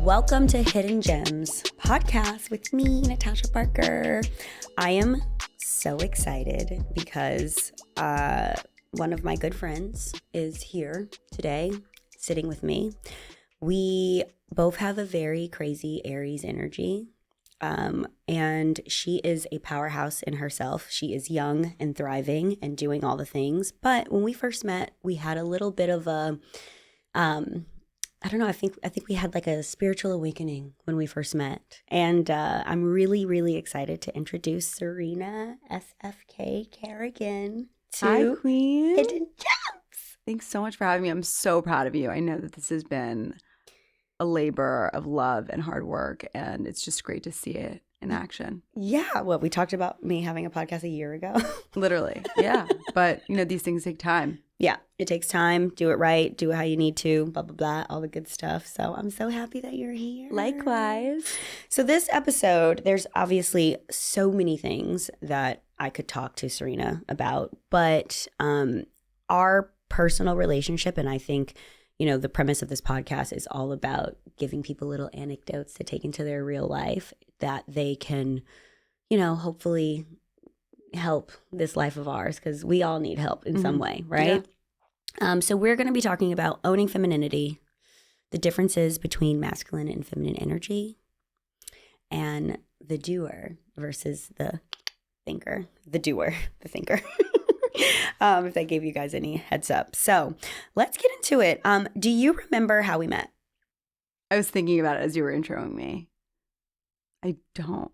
Welcome to Hidden Gems podcast with me, Natasha Parker. I am so excited because one of my good friends is here today sitting with me. We both have a very crazy Aries energy, and she is a powerhouse in herself. She is young and thriving and doing all the things. But when we first met, we had a little bit of a I don't know. I think we had like a spiritual awakening when we first met. And I'm really, really excited to introduce Serena SFK Kerrigan to Hi, Queen. Hidden Gems. Thanks so much for having me. I'm so proud of you. I know that this has been a labor of love and hard work, and it's just great to see it in action. Yeah. Well, we talked about me having a podcast a year ago. Literally. Yeah. But, these things take time. Yeah, it takes time. Do it right. Do it how you need to. Blah, blah, blah. All the good stuff. So I'm so happy that you're here. Likewise. So this episode, there's obviously so many things that I could talk to Serena about. But our personal relationship, and I think, the premise of this podcast is all about giving people little anecdotes to take into their real life that they can, hopefully help this life of ours, because we all need help in some way, right? Yeah. So we're going to be talking about owning femininity, the differences between masculine and feminine energy, and the doer versus the thinker. The doer, the thinker. If that gave you guys any heads up. So let's get into it. Do you remember how we met? I was thinking about it as you were introing me. I don't.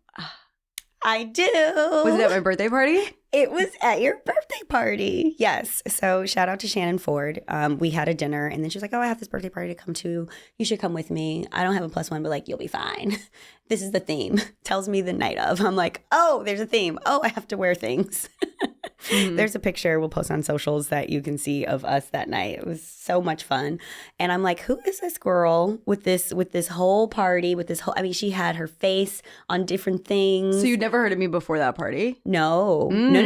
I do. Was it at my birthday party? It was at your birthday party. Yes. So shout out to Shannon Ford. We had a dinner, and then she was like, oh, I have this birthday party to come to. You should come with me. I don't have a +1, but you'll be fine. This is the theme. Tells me the night of. I'm like, oh, there's a theme. Oh, I have to wear things. Mm-hmm. There's a picture we'll post on socials that you can see of us that night. It was so much fun. And I'm like, who is this girl with this whole party, she had her face on different things. So you'd never heard of me before that party? No. No.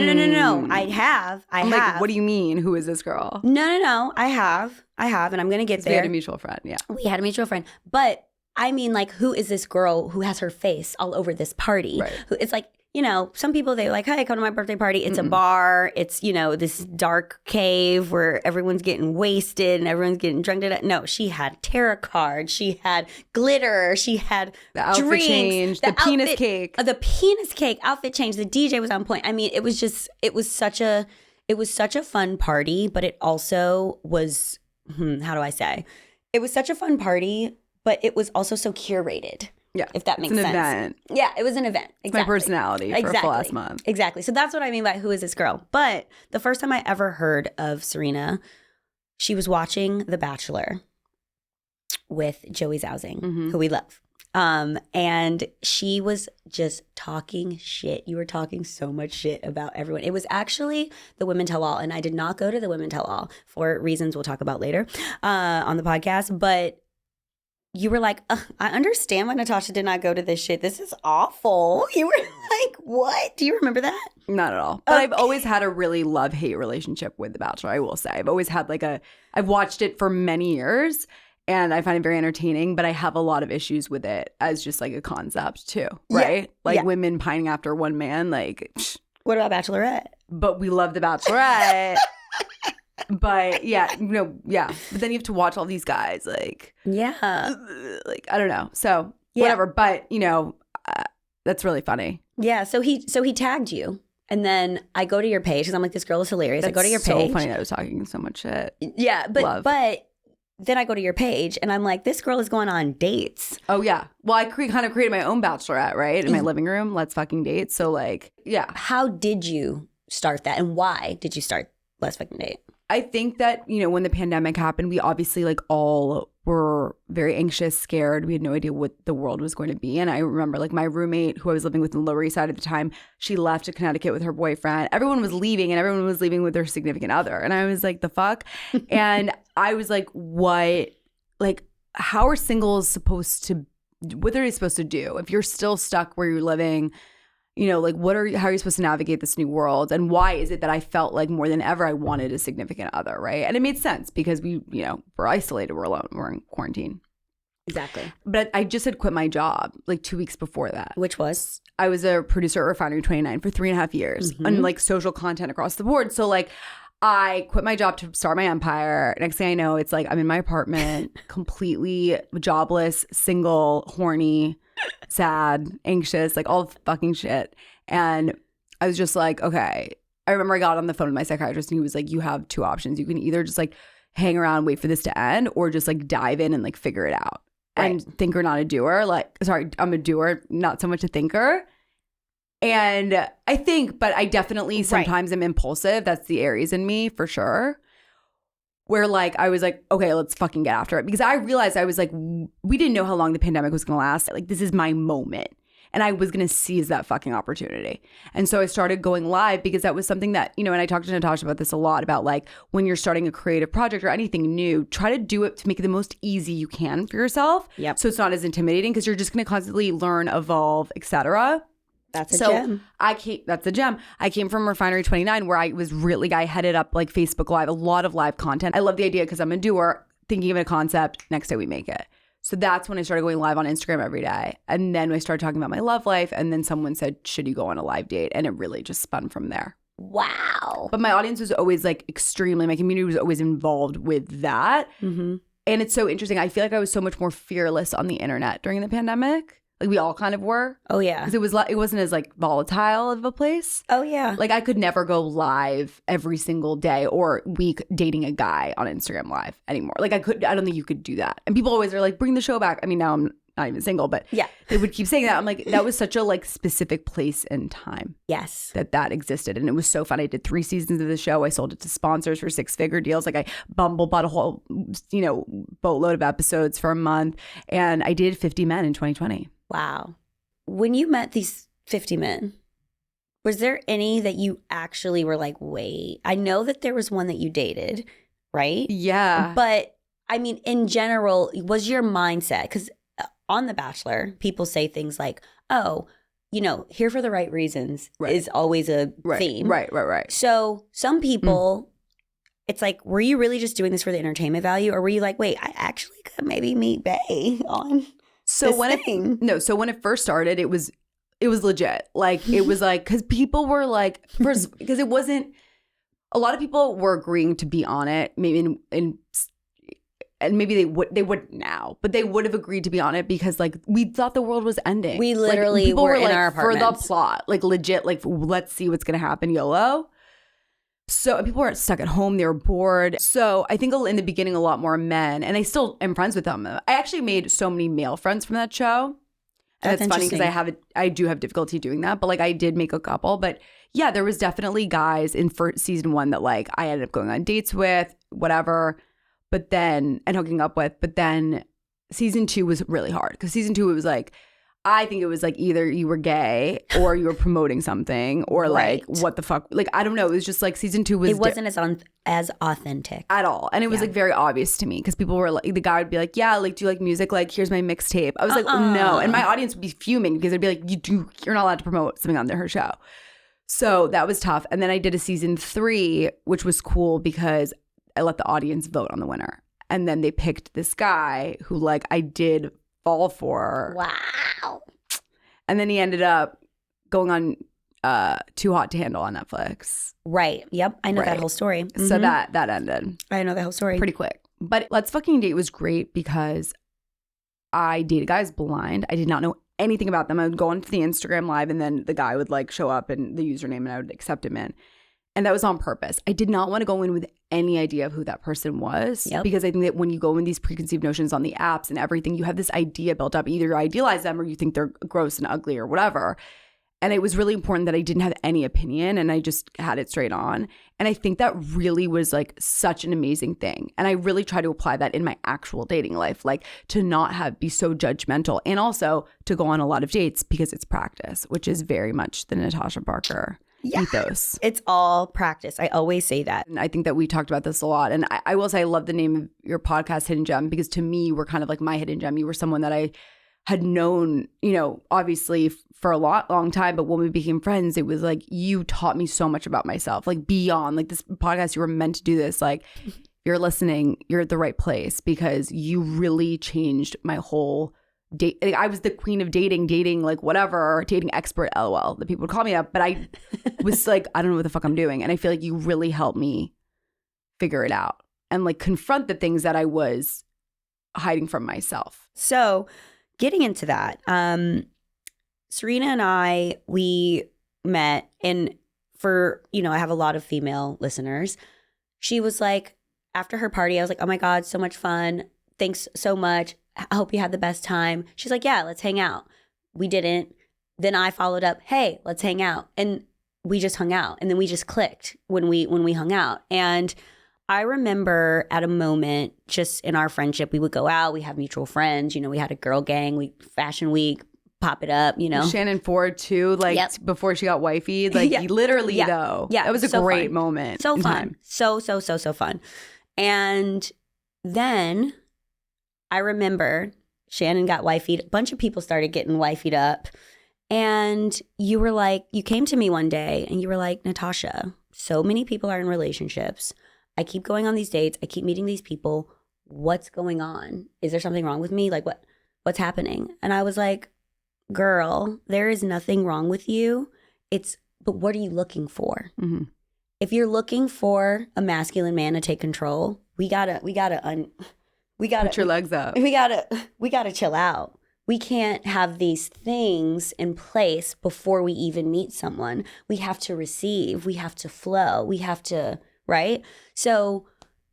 I have. Like, what do you mean? Who is this girl? No. I have. And I'm going to get there. We had a mutual friend. Yeah. We had a mutual friend. But I mean, who is this girl who has her face all over this party? Right. It's like, some people, they're like, hey, come to my birthday party. It's a bar. It's, this dark cave where everyone's getting wasted and everyone's getting drunk to death. No, she had tarot cards. She had glitter. She had the outfit drinks, change, the penis cake. The penis cake, outfit change. The DJ was on point. I mean, it was such a fun party, but it also was, how do I say? It was such a fun party, but it was also so curated. Yeah. If that makes sense. It's an event. Yeah, it was an event. Exactly. It's my personality for a full last month. Exactly. So that's what I mean by who is this girl. But the first time I ever heard of Serena, she was watching The Bachelor with Joey Zausing, who we love. And she was just talking shit. You were talking so much shit about everyone. It was actually the Women Tell All. And I did not go to the Women Tell All for reasons we'll talk about later on the podcast. But you were like, I understand why Natasha did not go to this shit. This is awful. You were like, what? Do you remember that? Not at all. But I've always had a really love-hate relationship with The Bachelor, I will say. I've always had I've watched it for many years, and I find it very entertaining, but I have a lot of issues with it as just a concept too, right? Women pining after one man, What about Bachelorette? But we love The Bachelorette. But yeah. But then you have to watch all these guys, I don't know. So whatever. But that's really funny. Yeah. So he tagged you, and then I go to your page because I'm like, this girl is hilarious. I go to your page. So funny that I was talking so much shit. Yeah, but then I go to your page, and I'm like, this girl is going on dates. Oh yeah. Well, I kind of created my own Bachelorette, right, in my living room. Let's fucking date. So yeah. How did you start that, and why did you start Let's Fucking Date? I think that, when the pandemic happened, we obviously all were very anxious, scared. We had no idea what the world was going to be. And I remember my roommate who I was living with in the Lower East Side at the time, she left to Connecticut with her boyfriend. Everyone was leaving, and everyone was leaving with their significant other. And I was like, the fuck? And I was like, what? How are singles supposed to, what are they supposed to do? If you're still stuck where you're living, how are you supposed to navigate this new world? And why is it that I felt like more than ever I wanted a significant other, right? And it made sense because we, we're isolated, we're alone, we're in quarantine. Exactly. But I just had quit my job like 2 weeks before that. Which was? I was a producer at Refinery 29 for 3.5 years on like social content across the board. So like I quit my job to start my empire. Next thing I know, it's like I'm in my apartment, completely jobless, single, horny, sad, anxious, like all fucking shit. And I was just like, okay. I remember I got on the phone with my psychiatrist and he was like, you have 2 options. You can either just like hang around, wait for this to end, or just like dive in and like figure it out. Right. And thinker, not a doer. Like, sorry, I'm a doer, not so much a thinker. And I think, but I definitely sometimes am impulsive. That's the Aries in me for sure. Where like, I was like, okay, let's fucking get after it. Because I realized I was like, we didn't know how long the pandemic was going to last. Like, this is my moment. And I was going to seize that fucking opportunity. And so I started going live because that was something that, you know, and I talked to Natasha about this a lot, about like when you're starting a creative project or anything new, try to do it to make it the most easy you can for yourself. Yep. So it's not as intimidating because you're just going to constantly learn, evolve, etc. That's a gem. That's a gem. I came from Refinery 29 where I headed up like Facebook Live, a lot of live content. I love the idea because I'm a doer, thinking of a concept, next day we make it. So that's when I started going live on Instagram every day. And then I started talking about my love life. And then someone said, should you go on a live date? And it really just spun from there. Wow. But my audience was always like my community was always involved with that. Mm-hmm. And it's so interesting. I feel like I was so much more fearless on the internet during the pandemic. Like we all kind of were. Oh, yeah. Because it wasn't as like volatile of a place. Oh, yeah. Like I could never go live every single day or week dating a guy on Instagram Live anymore. Like I don't think you could do that. And people always are like, bring the show back. I mean, now I'm not even single, but yeah, they would keep saying that. I'm like, that was such a like specific place and time. Yes. That existed. And it was so fun. I did 3 seasons of the show. I sold it to sponsors for 6-figure deals. Like I bought a whole, you know, boatload of episodes for a month. And I did 50 men in 2020. Wow. When you met these 50 men, was there any that you actually were like, wait, I know that there was one that you dated, right? Yeah. But I mean, in general, was your mindset, because on The Bachelor, people say things like, oh, you know, here for the right reasons is always a theme. Right. So some people, it's like, were you really just doing this for the entertainment value? Or were you like, wait, I actually could maybe meet Bae on So when it first started, it was legit. Like it was like, because people were like, first, because it wasn't, a lot of people were agreeing to be on it, maybe and maybe they wouldn't now, but they would have agreed to be on it because like we thought the world was ending. We literally people were in like, our apartments for the plot, like legit, like let's see what's gonna happen, YOLO. So people were stuck at home. They were bored. So I think in the beginning, a lot more men, and I still am friends with them. I actually made so many male friends from that show. And it's funny because I do have difficulty doing that, but like I did make a couple. But yeah, there was definitely guys in season 1 that like I ended up going on dates with, whatever, but then, and hooking up with. But then season 2 was really hard because season 2, it was like, I think it was like either you were gay or you were promoting something or like what the fuck, like I don't know. It was just like season 2 was. It wasn't as authentic at all, and it was like very obvious to me because people were like, the guy would be like, "Yeah, like do you like music? Like here's my mixtape." I was like, "No," and my audience would be fuming because they'd be like, "You're not allowed to promote something on her show." So that was tough. And then I did a season 3, which was cool because I let the audience vote on the winner, and then they picked this guy who like I did fall for. Wow. And then he ended up going on Too Hot to Handle on Netflix. Right. Yep. I know that whole story. Mm-hmm. So that ended. I know that whole story. Pretty quick. But Let's Fucking Date was great because I dated guys blind. I did not know anything about them. I would go onto the Instagram Live and then the guy would like show up and the username and I would accept him in. And that was on purpose. I did not want to go in with any idea of who that person was because I think that when you go in these preconceived notions on the apps and everything, you have this idea built up. Either you idealize them or you think they're gross and ugly or whatever. And it was really important that I didn't have any opinion and I just had it straight on. And I think that really was like such an amazing thing. And I really try to apply that in my actual dating life, like to not be so judgmental and also to go on a lot of dates because it's practice, which is very much the Natasha Barker ethos. It's all practice. I always say that. And I think that we talked about this a lot. And I will say I love the name of your podcast, Hidden Gem, because to me, you were kind of like my hidden gem. You were someone that I had known, you know, obviously for a long time. But when we became friends, it was like you taught me so much about myself, like beyond like this podcast. You were meant to do this. Like you're listening, you're at the right place because you really changed my whole date. I was the queen of dating like whatever, dating expert, LOL, that people would call me up. But I was like, I don't know what the fuck I'm doing. And I feel like you really helped me figure it out and like confront the things that I was hiding from myself. So getting into that, Serena and I, we met, and for, I have a lot of female listeners. She was like, after her party, I was like, oh my God, so much fun. Thanks so much. I hope you had the best time. She's like, yeah, let's hang out. We didn't. Then I followed up, hey, let's hang out. And we just hung out. And then we just clicked when we hung out. And I remember at a moment just in our friendship, we would go out, we have mutual friends, we had a girl gang, Fashion Week, pop it up, Shannon Ford too, like before she got wifey, like literally though. Yeah. That was a great fun. moment. So in fun. Time. So fun. And then I remember Shannon got wifeyed. A bunch of people started getting wifeyed up. And you were like, you came to me one day and you were like, Natasha, so many people are in relationships. I keep going on these dates. I keep meeting these people. What's going on? Is there something wrong with me? Like what's happening? And I was like, girl, there is nothing wrong with you. But what are you looking for? Mm-hmm. If you're looking for a masculine man to take control, we gotta put your legs up. We gotta chill out. We can't have these things in place before we even meet someone. We have to receive. We have to flow. We have to, right? So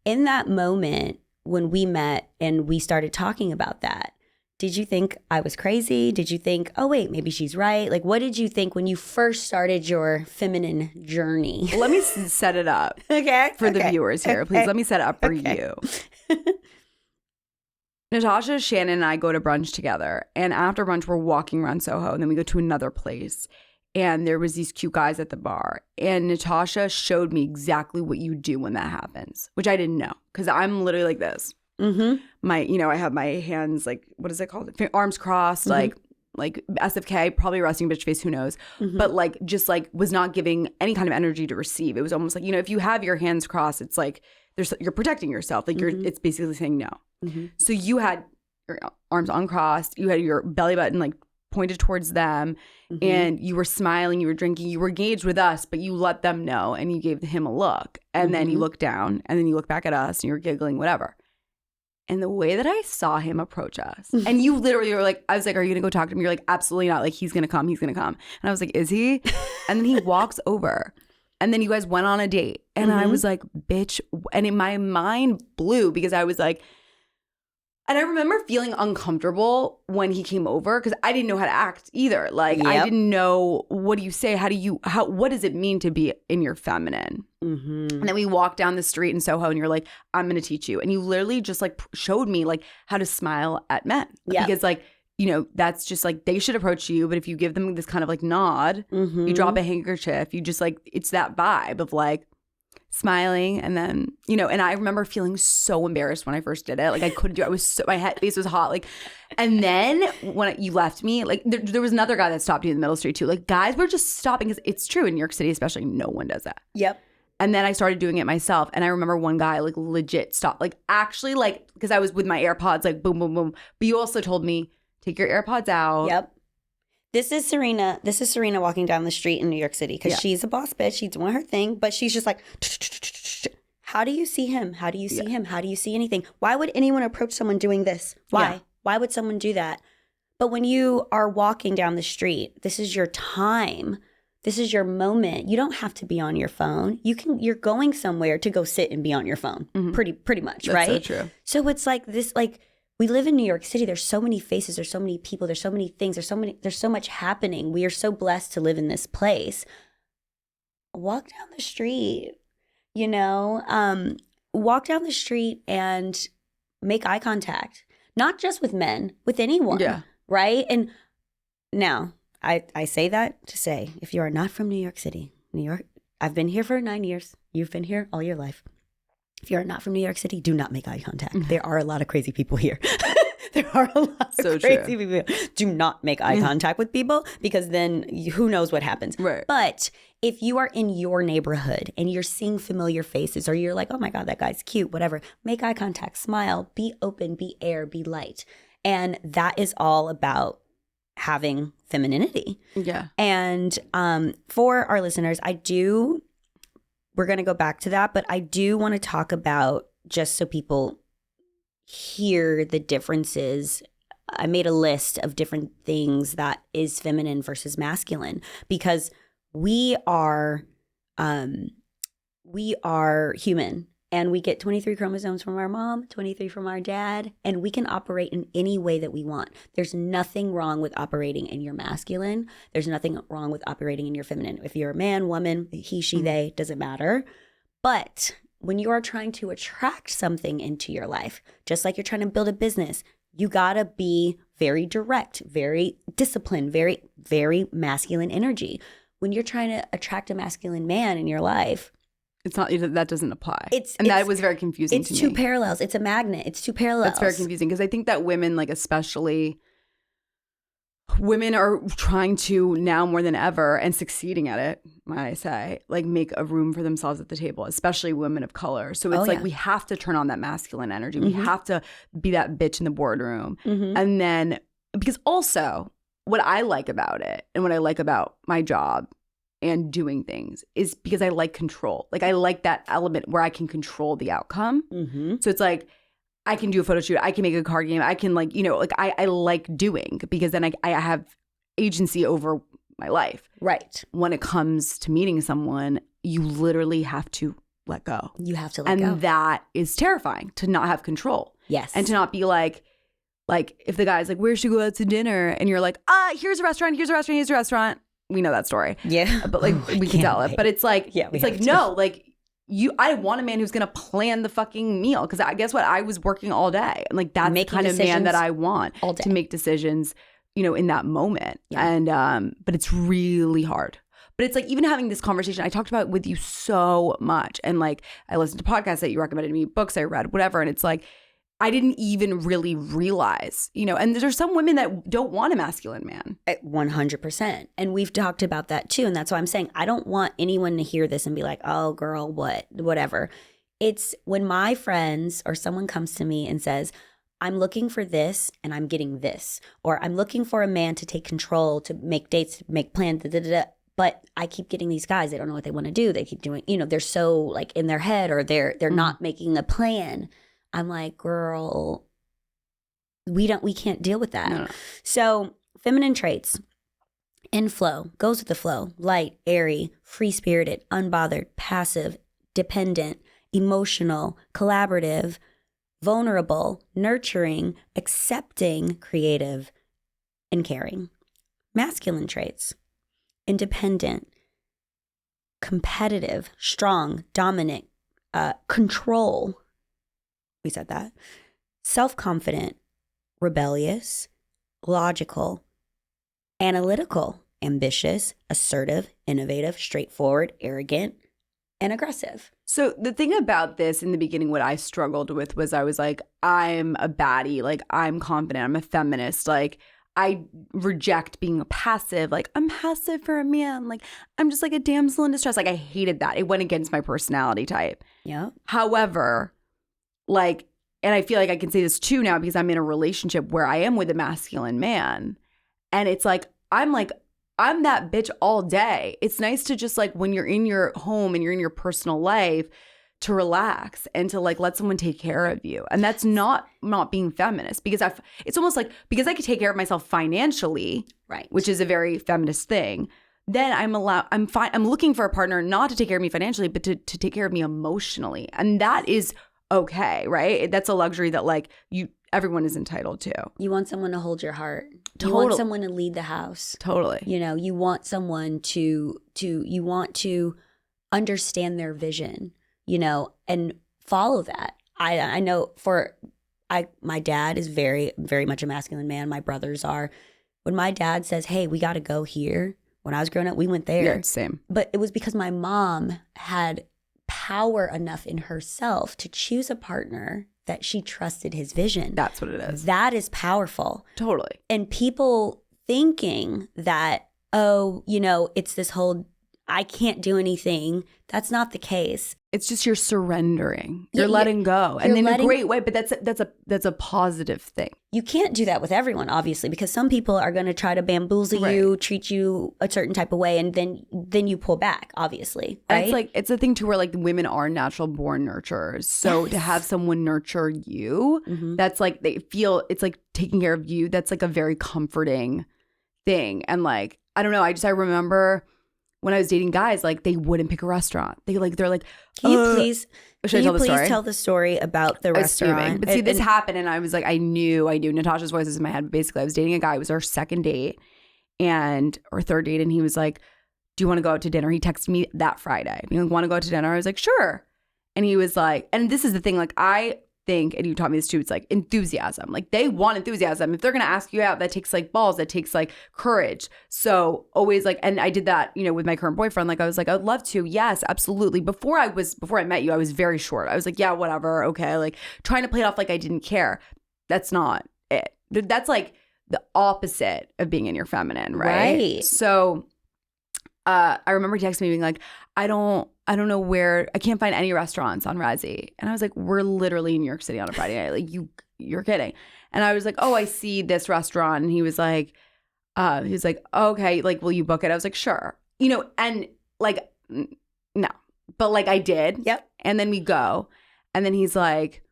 in that moment when we met and we started talking about that, did you think I was crazy? Did you think, oh, wait, maybe she's right? Like, what did you think when you first started your feminine journey? Let me set it up for the viewers here. Please let me set it up for you. Natasha, Shannon, and I go to brunch together. And after brunch, we're walking around Soho. And then we go to another place. And there was these cute guys at the bar. And Natasha showed me exactly what you do when that happens, which I didn't know. Because I'm literally like this. Mm-hmm. I have my hands like, what is it called? Arms crossed, like SFK, probably resting bitch face, who knows? Mm-hmm. But like, just like was not giving any kind of energy to receive. It was almost like, if you have your hands crossed, it's like you're protecting yourself. Like it's basically saying no. Mm-hmm. So you had your arms uncrossed, you had your belly button like pointed towards them, and you were smiling, you were drinking, you were engaged with us, but you let them know and you gave him a look, and then you looked down, and then you look back at us and you were giggling, whatever. And the way that I saw him approach us, and you literally were like, I was like, are you going to go talk to him? You're like, absolutely not. Like, he's going to come. And I was like, is he? And then he walks over, and then you guys went on a date. And I was like, bitch. And in my mind blew because I was like, and I remember feeling uncomfortable when he came over because I didn't know how to act either. Like, I didn't know, what do you say? What does it mean to be in your feminine? Mm-hmm. And then we walked down the street in Soho and you're like, I'm going to teach you. And you literally just like showed me like how to smile at men. Yeah. Because like, that's just like, they should approach you. But if you give them this kind of like nod, you drop a handkerchief, you just like, it's that vibe of like, smiling. And then, and I remember feeling so embarrassed when I first did it. Like I couldn't do it. My face was hot. Like, and then when you left me, like there was another guy that stopped you in the middle of the street too. Like guys were just stopping because it's true in New York City, especially, no one does that. Yep. And then I started doing it myself. And I remember one guy like legit stopped, like actually like, because I was with my AirPods, like boom, boom, boom. But you also told me, take your AirPods out. Yep. This is Serena walking down the street in New York City because she's a boss bitch. She's doing her thing, but she's just like, how do you see him? How do you see him? How do you see anything? Why would anyone approach someone doing this? Why? Yeah. Why would someone do that? But when you are walking down the street, this is your time. This is your moment. You don't have to be on your phone. You're going somewhere to go sit and be on your phone. Mm-hmm. Pretty much, right? That's so true. So it's like this, like, we live in New York City. There's so many faces. There's so many people. There's so many things. There's so much happening. We are so blessed to live in this place. Walk down the street, walk down the street and make eye contact, not just with men, with anyone. Yeah. Right. And now I say that to say, if you are not from New York City, I've been here for 9 years. You've been here all your life. If you're not from New York City, do not make eye contact. There are a lot of crazy people here. There are a lot So of crazy true. people. Do not make eye contact with people because then who knows what happens. Right. But if you are in your neighborhood and you're seeing familiar faces or you're like, oh my God, that guy's cute, whatever, make eye contact, smile, be open, be air, be light. And that is all about having femininity. Yeah. And for our listeners, we're going to go back to that, but I do want to talk about, just so people hear the differences, I made a list of different things that is feminine versus masculine, because we are human and we get 23 chromosomes from our mom, 23 from our dad, and we can operate in any way that we want. There's nothing wrong with operating in your masculine. There's nothing wrong with operating in your feminine. If you're a man, woman, he, she, they, doesn't matter. But when you are trying to attract something into your life, just like you're trying to build a business, you gotta be very direct, very disciplined, very, very masculine energy. When you're trying to attract a masculine man in your life, it's not, that doesn't apply. That was very confusing to me. It's two parallels. It's a magnet. It's two parallels. That's very confusing because I think that women, like especially women, are trying to now more than ever, and succeeding at it, might I say, like make a room for themselves at the table, especially women of color. So it's like we have to turn on that masculine energy. We have to be that bitch in the boardroom. And then, because also what I like about it and what I like about my job and doing things is because I like control. Like I like that element where I can control the outcome. So it's like I can do a photo shoot. I can make a card game. I can like, like I like doing, because then I have agency over my life. Right. When it comes to meeting someone, you literally have to let go. You have to let go. And that is terrifying, to not have control. Yes. And to not be like if the guy's like, where should we go out to dinner? And you're like, here's a restaurant, here's a restaurant, here's a restaurant. We know that story. Yeah. But like we can tell it. But it's like, it's like, no, like I want a man who's going to plan the fucking meal. Because guess what? I was working all day. And like that's the kind of man that I want to make decisions, in that moment. Yeah. And, but it's really hard. But it's like, even having this conversation, I talked about it with you so much. And like, I listened to podcasts that you recommended me, books I read, whatever. And it's like, I didn't even really realize, and there's some women that don't want a masculine man. 100%. And we've talked about that too. And that's why I'm saying I don't want anyone to hear this and be like, oh, girl, whatever. It's when my friends or someone comes to me and says, I'm looking for this and I'm getting this. Or I'm looking for a man to take control, to make dates, to make plans, but I keep getting these guys, they don't know what they want to do. They keep doing, they're so like in their head, or they're not making a plan. I'm like, girl, we can't deal with that. No. So feminine traits, in flow, goes with the flow, light, airy, free-spirited, unbothered, passive, dependent, emotional, collaborative, vulnerable, nurturing, accepting, creative, and caring. Masculine traits, independent, competitive, strong, dominant, control. We said that. Self-confident, rebellious, logical, analytical, ambitious, assertive, innovative, straightforward, arrogant, and aggressive. So the thing about this in the beginning, what I struggled with was I was like, I'm a baddie. Like, I'm confident. I'm a feminist. Like, I reject being passive. Like, I'm passive for a man. Like, I'm just like a damsel in distress. Like, I hated that. It went against my personality type. Yeah. However, like, and I feel like I can say this too now because I'm in a relationship where I am with a masculine man. And it's like, I'm that bitch all day. It's nice to just like, when you're in your home and you're in your personal life, to relax and to like let someone take care of you. And that's not being feminist, because it's almost like, because I could take care of myself financially, right, which is a very feminist thing, then I'm fine. I'm looking for a partner not to take care of me financially, but to take care of me emotionally. And that is okay, right? That's a luxury that like everyone is entitled to. You want someone to hold your heart. Totally. You want someone to lead the house. Totally. You want someone you want to understand their vision, and follow that. I know my dad is very, very much a masculine man. My brothers are. When my dad says, hey, we got to go here. When I was growing up, we went there. Yeah, same. But it was because my mom had power enough in herself to choose a partner that she trusted his vision. That's what it is. That is powerful. Totally. And people thinking that, oh, you know, it's this whole, I can't do anything. That's not the case. It's just you're surrendering. You're letting go. And in a great way, but that's a positive thing. You can't do that with everyone, obviously, because some people are going to try to bamboozle you, treat you a certain type of way, and then you pull back, obviously. Right? And it's like, it's a thing too where like women are natural born nurturers. So to have someone nurture you, that's like, they feel it's like taking care of you. That's like a very comforting thing. And like, I don't know, I remember when I was dating guys, like they wouldn't pick a restaurant. They're like, can you please story? Tell the story about the restaurant? But see, this happened, and I was like, I knew. Natasha's voice was in my head. But basically, I was dating a guy. It was our second date or third date, and he was like, "Do you want to go out to dinner?" He texted me that Friday. Being like, "Want to go out to dinner?" I was like, "Sure." And he was like, and this is the thing, like I think, and you taught me this too, it's like enthusiasm. Like they want enthusiasm. If they're going to ask you out, that takes like balls, that takes like courage. So always like, and I did that, you know, with my current boyfriend. Like I was like, I'd love to. Yes, absolutely. Before I met you, I was very short. I was like, yeah, whatever. Okay. Like trying to play it off like I didn't care. That's not it. That's like the opposite of being in your feminine. Right. So I remember texting me being like, I don't know where, I can't find any restaurants on Razzie. And I was like, we're literally in New York City on a Friday night. Like you're kidding. And I was like, oh, I see this restaurant. And he was like, okay, like, will you book it? I was like, sure. You know, and like, no, but like I did. Yep. And then we go. And then he's like,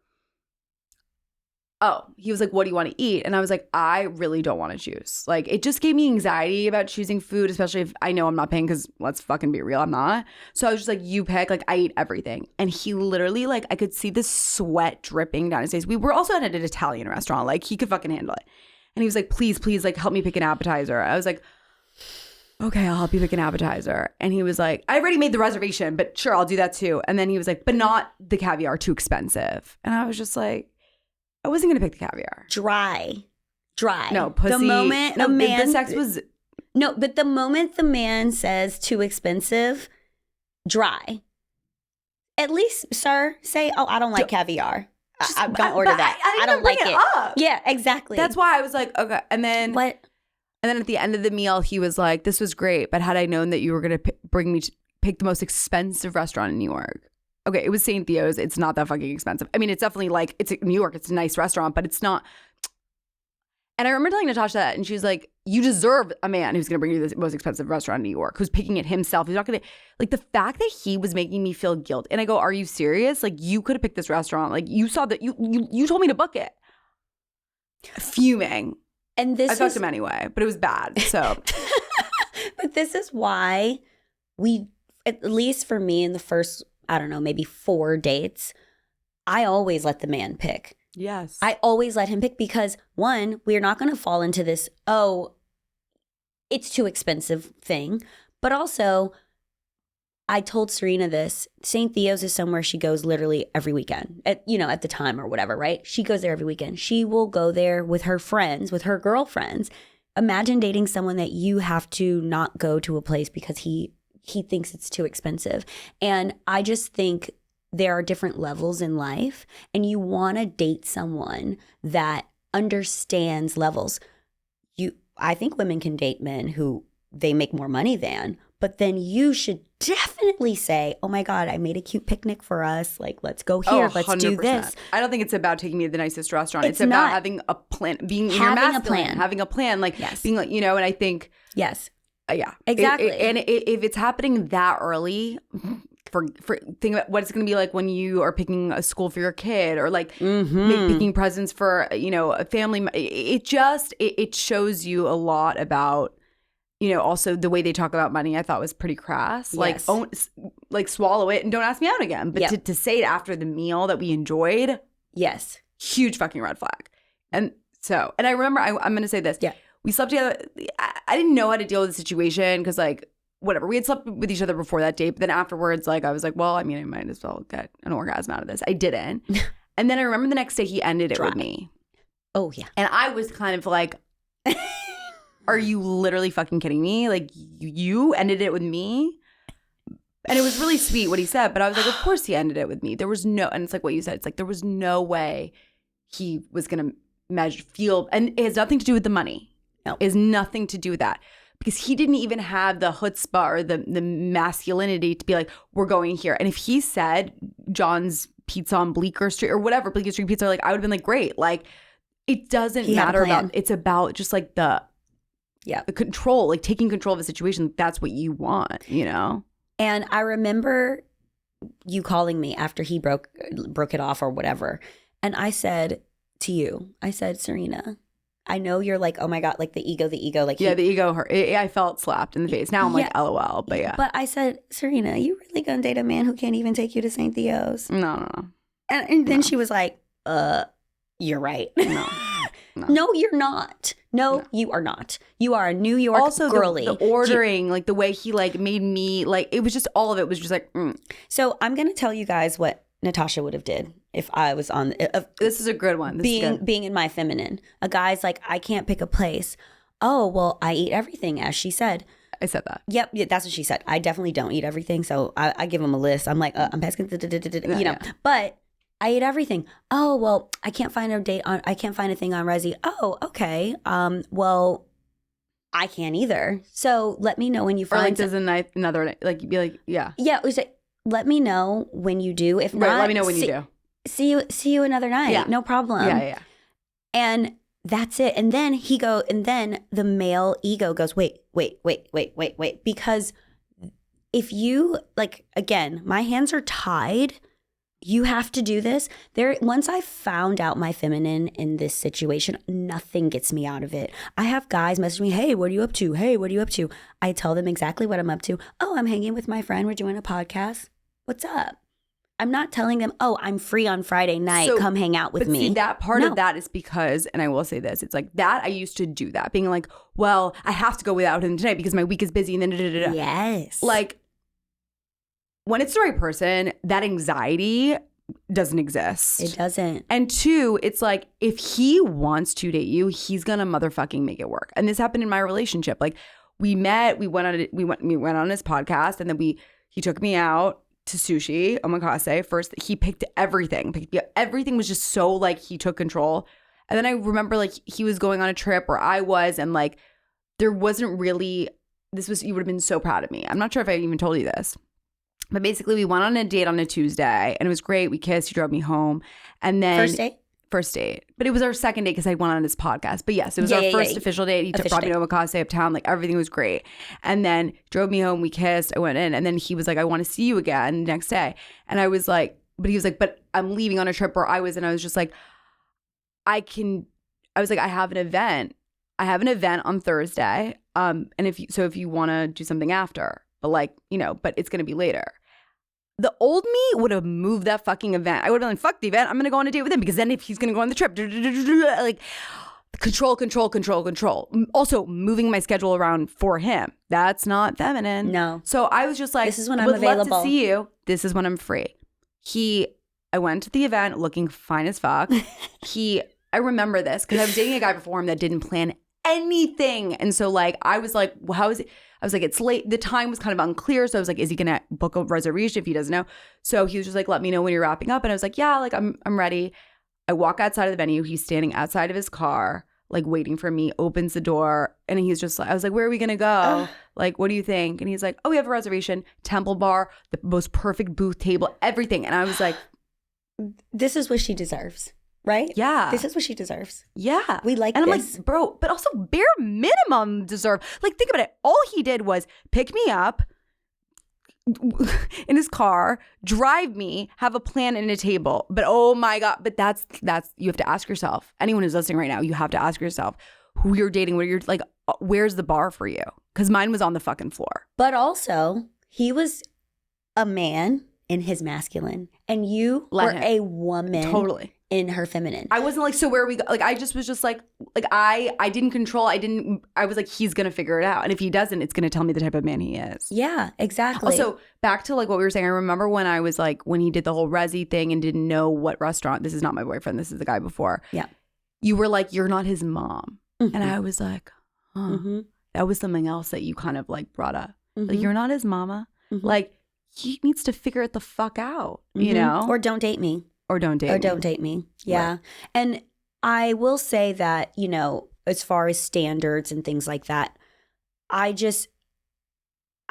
he was like, what do you want to eat? And I was like, I really don't want to choose. Like, it just gave me anxiety about choosing food, especially if I know I'm not paying, because let's fucking be real, I'm not. So I was just like, you pick. Like, I eat everything. And he literally, like, I could see the sweat dripping down his face. We were also at an Italian restaurant. Like, he could fucking handle it. And he was like, please, like, help me pick an appetizer. I was like, okay, I'll help you pick an appetizer. And he was like, I already made the reservation, but sure, I'll do that too. And then he was like, but not the caviar, too expensive. And I was just like, I wasn't going to pick the caviar. Dry. No, pussy. The moment no, a man... the sex was... No, but the moment the man says too expensive, dry. At least, sir, say, oh, I don't like caviar. I don't order that. I don't like it. Up. Yeah, exactly. That's why I was like, okay. And then... What? And then at the end of the meal, he was like, this was great, but had I known that you were going to bring me to pick the most expensive restaurant in New York... Okay, it was St. Theo's. It's not that fucking expensive. I mean, it's definitely like, it's New York. It's a nice restaurant, but it's not. And I remember telling Natasha that, and she's like, you deserve a man who's going to bring you the most expensive restaurant in New York, who's picking it himself. He's not going to, like, the fact that he was making me feel guilt. And I go, are you serious? Like, you could have picked this restaurant. Like, you saw that, you told me to book it. Fuming. And this I fucked him anyway, but it was bad, so. But this is why we, at least for me in the first, I don't know, maybe 4 dates, I always let the man pick. Yes. I always let him pick because, one, we're not going to fall into this, oh, it's too expensive thing. But also, I told Serena this, St. Theo's is somewhere she goes literally every weekend, at the time or whatever, right? She goes there every weekend. She will go there with her friends, with her girlfriends. Imagine dating someone that you have to not go to a place because he thinks it's too expensive. And I just think there are different levels in life, and you want to date someone that understands levels. I think women can date men who they make more money than, but then you should definitely say, oh my God, I made a cute picnic for us. Like, let's go here. Let's 100%. Do this. I don't think it's about taking me to the nicest restaurant. It's about having a plan, being having a plan, like being like, and I think, yes. Yeah, exactly. And if it's happening that early, for think about what it's going to be like when you are picking a school for your kid, or like picking presents for a family. It shows you a lot about also the way they talk about money. I thought was pretty crass. Yes. Like swallow it and don't ask me out again. But to say it after the meal that we enjoyed, yes, huge fucking red flag. And I remember I'm going to say this. Yeah. We slept together. I didn't know how to deal with the situation because, like, whatever. We had slept with each other before that date. But then afterwards, like, I was like, well, I mean, I might as well get an orgasm out of this. I didn't. And then I remember the next day he ended it with me. Oh, yeah. And I was kind of like, are you literally fucking kidding me? Like, you ended it with me? And it was really sweet what he said, but I was like, of course he ended it with me. There was no, and it's like what you said, it's like there was no way he was going to feel, and it has nothing to do with the money. No. It has nothing to do with that. Because he didn't even have the chutzpah or the masculinity to be like, we're going here. And if he said John's Pizza on Bleecker Street or whatever, Bleecker Street Pizza, like I would have been like, great. Like it doesn't matter about, it's about just like the control, like taking control of the situation. That's what you want, you know? And I remember you calling me after he broke it off or whatever. And I said to you, Serena, I know you're like, oh my God, like the ego. Like the ego hurt. I felt slapped in the face. Now I'm like, LOL, but yeah. But I said, Serena, you really gonna date a man who can't even take you to St. Theo's? No. And then she was like, you're right. No. No, you're not. No, you are not. You are a New York girly. The ordering, like the way he like made me, like it was just all of it was just like. So I'm gonna tell you guys what Natasha would have did if I was on. This is a good one. Being in my feminine, a guy's like, I can't pick a place. Oh well, I eat everything, as she said. I said that. Yep, that's what she said. I definitely don't eat everything, so I give him a list. I'm like, I'm asking, you know, but. I eat everything. Oh, well, I can't find a thing on Resi. Oh, okay. Well, I can't either. So let me know when you find. Or like there's another, like be like, yeah. Yeah, it was like, let me know when you do. If not, let me know when you do. See you another night. Yeah. No problem. Yeah. And that's it. And then the male ego goes, wait. Because if you, like, again, my hands are tied. You have to do this. Once I found out my feminine in this situation, nothing gets me out of it. I have guys message me, hey, what are you up to? Hey, what are you up to? I tell them exactly what I'm up to. Oh, I'm hanging with my friend. We're doing a podcast. What's up? I'm not telling them, oh, I'm free on Friday night. Come hang out with me. See, that part of that is because, and I will say this, it's like that I used to do that. Being like, well, I have to go without him tonight because my week is busy. And then Yes. Like, when it's the right person, that anxiety doesn't exist. It doesn't. And two, it's like if he wants to date you, he's gonna motherfucking make it work. And this happened in my relationship. Like we met, we went on his podcast, and then he took me out to sushi, omakase. First, he picked everything. Everything was just so like he took control. And then I remember like he was going on a trip where I was, and like there wasn't really. You would have been so proud of me. I'm not sure if I even told you this. But basically, we went on a date on a Tuesday, and it was great. We kissed. He drove me home. And then First date. But it was our second date because I went on his podcast. But yes, it was our first official date. He brought me to Omakase uptown. Like, everything was great. And then drove me home. We kissed. I went in. And then he was like, I want to see you again next day. And I was like, but he was like, but I'm leaving on a trip where I was. And I was just like, I have an event. I have an event on Thursday. And if you want to do something after. But like, you know, but it's going to be later. The old me would have moved that fucking event. I would have been like, fuck the event. I'm going to go on a date with him because then if he's going to go on the trip, like control. Also moving my schedule around for him. That's not feminine. No. So I was just like, this is when I'm available. Love to see you. This is when I'm free. I went to the event looking fine as fuck. I remember this because I was dating a guy before him that didn't plan anything. And so like, I was like, well, how is it? I was like, it's late. The time was kind of unclear. So I was like, is he going to book a reservation if he doesn't know? So he was just like, let me know when you're wrapping up. And I was like, yeah, like I'm ready. I walk outside of the venue. He's standing outside of his car, like waiting for me, opens the door. And he's just like, I was like, where are we going to go? Like, what do you think? And he's like, oh, we have a reservation, Temple Bar, the most perfect booth table, everything. And I was like, this is what she deserves. Right? Yeah. This is what she deserves. Yeah. We like and this. And I'm like, bro, but also bare minimum deserve. Like, think about it. All he did was pick me up in his car, drive me, have a plan and a table. But oh my God. But that's you have to ask yourself. Anyone who's listening right now, you have to ask yourself who you're dating, what you're like, where's the bar for you? Because mine was on the fucking floor. But also, he was a man in his masculine, and you were a woman. Totally. In her feminine. I wasn't like, so where are we go? Like, I just was just like I didn't control. I was like, he's going to figure it out. And if he doesn't, it's going to tell me the type of man he is. Yeah, exactly. Also, back to like what we were saying, I remember when I was like, when he did the whole Resi thing and didn't know what restaurant, this is not my boyfriend, this is the guy before. Yeah. You were like, you're not his mom. Mm-hmm. And I was like, that was something else that you kind of like brought up. Like, you're not his mama. Mm-hmm. Like, he needs to figure it the fuck out, you know? Or don't date me. Or don't date me. Or don't date me. Yeah. Right. And I will say that, you know, as far as standards and things like that, I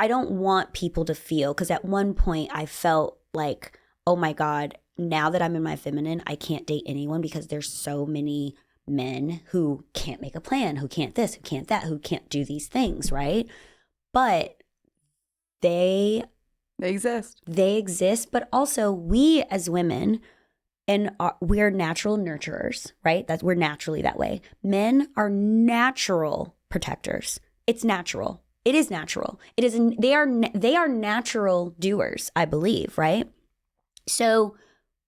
don't want people to feel, because at one point I felt like, oh my God, now that I'm in my feminine, I can't date anyone because there's so many men who can't make a plan, who can't this, who can't that, who can't do these things, right? But they exist. They exist, but also we as women, and we're natural nurturers, right? We're naturally that way. Men are natural protectors. It's natural. It is natural. It is. They are natural doers, I believe, right? So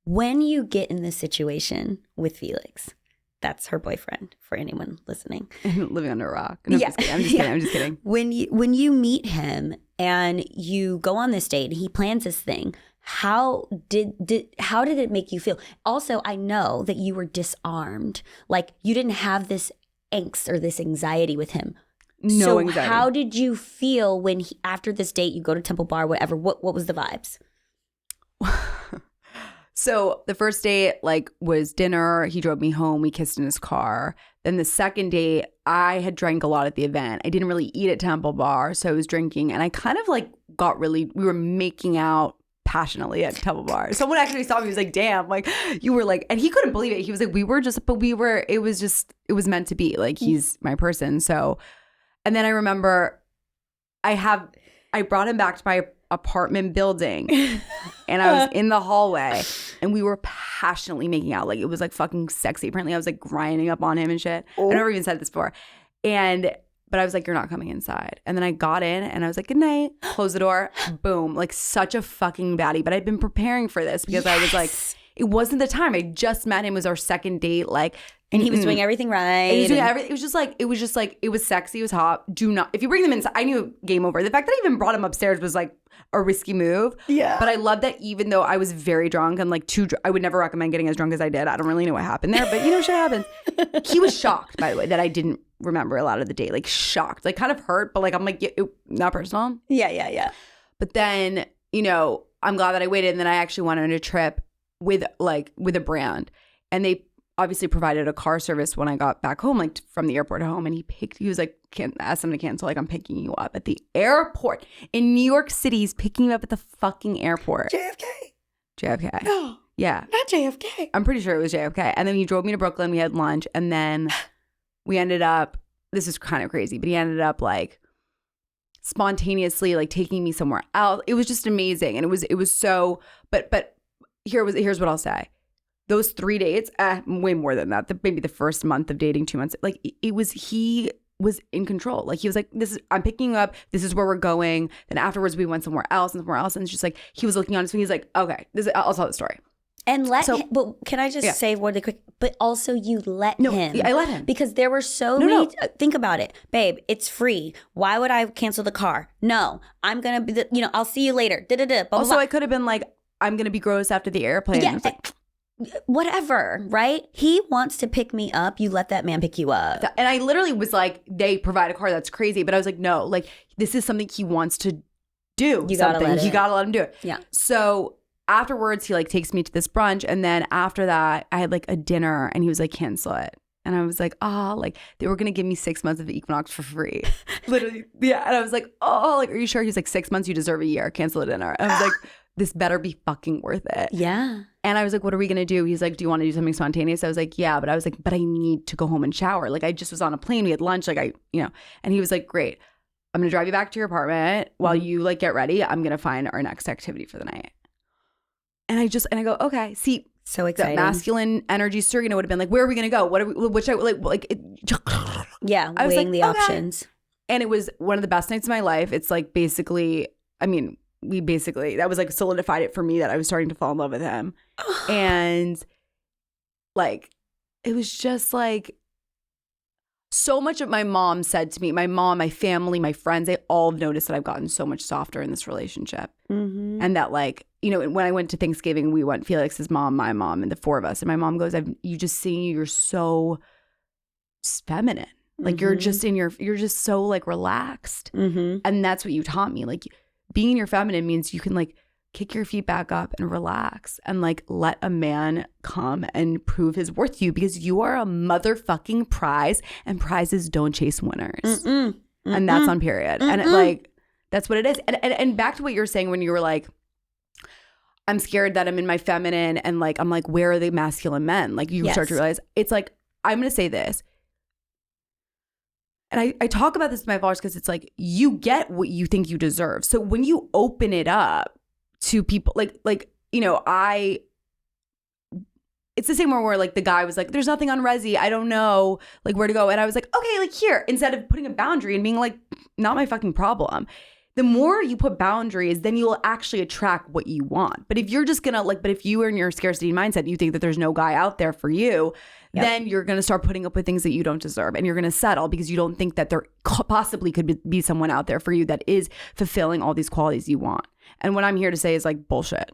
when you get in this situation with Felix, that's her boyfriend for anyone listening. Living under a rock. No, yeah. I'm just kidding. When you meet him and you go on this date and he plans this thing, how did it make you feel? Also, I know that you were disarmed. Like, you didn't have this angst or this anxiety with him. No anxiety. So how did you feel when after this date you go to Temple Bar, whatever? What was the vibes? So the first date, like, was dinner. He drove me home. We kissed in his car. Then the second date, I had drank a lot at the event. I didn't really eat at Temple Bar, so I was drinking. And I kind of like we were making out passionately at Temple Bar. Someone actually saw me. He was like, damn, like, you were like, and he couldn't believe it. He was like, it was meant to be. Like, he's my person. So, and then I remember I brought him back to my apartment building and I was in the hallway and we were passionately making out. Like, it was like fucking sexy. Apparently I was like grinding up on him and shit. I never even said this before. But I was like, you're not coming inside. And then I got in and I was like, good night, close the door, boom. Like, such a fucking baddie. But I'd been preparing for this because I was like, it wasn't the time. I just met him. It was our second date. Like, and he was doing everything right. He was doing everything. It was just like, it was sexy. It was hot. If you bring them inside, I knew game over. The fact that I even brought him upstairs was like a risky move. Yeah. But I love that even though I was very drunk and like I would never recommend getting as drunk as I did. I don't really know what happened there, but you know, shit happens. He was shocked, by the way, that I didn't remember a lot of the date. Like, shocked, like kind of hurt, but like, I'm like, not personal. Yeah. But then, you know, I'm glad that I waited. And then I actually went on a trip with a brand, and they obviously provided a car service when I got back home, like from the airport home. And he was like, asked him to cancel, like, I'm picking you up at the airport in New York City. He's picking you up at the fucking airport. JFK. No. Yeah. Not JFK. I'm pretty sure it was JFK. And then he drove me to Brooklyn. We had lunch. And then we ended up, this is kind of crazy, but he ended up like spontaneously like taking me somewhere else. It was just amazing. And it was so, but here's what I'll say. Those 3 dates, way more than that. Maybe the first month of dating, 2 months. Like, he was in control. Like, he was like, I'm picking you up. This is where we're going. Then afterwards, we went somewhere else. And it's just like, he was looking on his phone. He's like, okay, I'll tell the story. And but can I just say really quick? But also, you let him. I let him. Because there were so many. Think about it. Babe, it's free. Why would I cancel the car? No, I'm going to be, I'll see you later. Also, I could have been like, I'm going to be gross after the airplane. Yeah. Whatever, right? He wants to pick me up. You let that man pick you up. And I literally was like, they provide a car. That's crazy. But I was like, no, like, this is something he wants to do. You gotta let him do it. Yeah. So afterwards, he like takes me to this brunch. And then after that, I had like a dinner and he was like, cancel it. And I was like, like they were going to give me 6 months of Equinox for free. Literally. Yeah. And I was like, like, are you sure? He's like, 6 months, you deserve a year. Cancel the dinner. And I was like, this better be fucking worth it. Yeah. And I was like, what are we going to do? He's like, do you want to do something spontaneous? I was like, yeah. But I was like, but I need to go home and shower. Like, I just was on a plane. We had lunch. Like, and he was like, great. I'm going to drive you back to your apartment while you like get ready. I'm going to find our next activity for the night. And I go, okay. See, so exciting. That masculine energy, Serena would have been like, where are we going to go? What are we, which I like, yeah. I weighing the options. And it was one of the best nights of my life. It's like basically, that was like solidified it for me that I was starting to fall in love with him. And like, it was just like so much of my mom said to me, my mom, my family, my friends, they all have noticed that I've gotten so much softer in this relationship. Mm-hmm. And that like, when I went to Thanksgiving, we went Felix's mom, my mom, and the four of us. And my mom goes, you just see, you're so feminine. Like you're just you're just so like relaxed. Mm-hmm. And that's what you taught me. Like being in your feminine means you can like kick your feet back up and relax and like let a man come and prove his worth to you, because you are a motherfucking prize, and prizes don't chase winners. And that's on period. And it, like, that's what it is. And back to what you were saying when you were like, I'm scared that I'm in my feminine, and like, I'm like, where are the masculine men? Like, you start to realize, it's like, I'm going to say this. And I talk about this to my followers because it's like, you get what you think you deserve. So when you open it up to people, like, you know, it's the same where like the guy was like, there's nothing on Resi, I don't know like where to go. And I was like, okay, like here, instead of putting a boundary and being like, not my fucking problem. The more you put boundaries, then you'll actually attract what you want. But if you're just gonna like, but if you are in your scarcity mindset, you think that there's no guy out there for you, then you're gonna start putting up with things that you don't deserve, and you're gonna settle because you don't think that there possibly could be someone out there for you that is fulfilling all these qualities you want. And what I'm here to say is like, bullshit.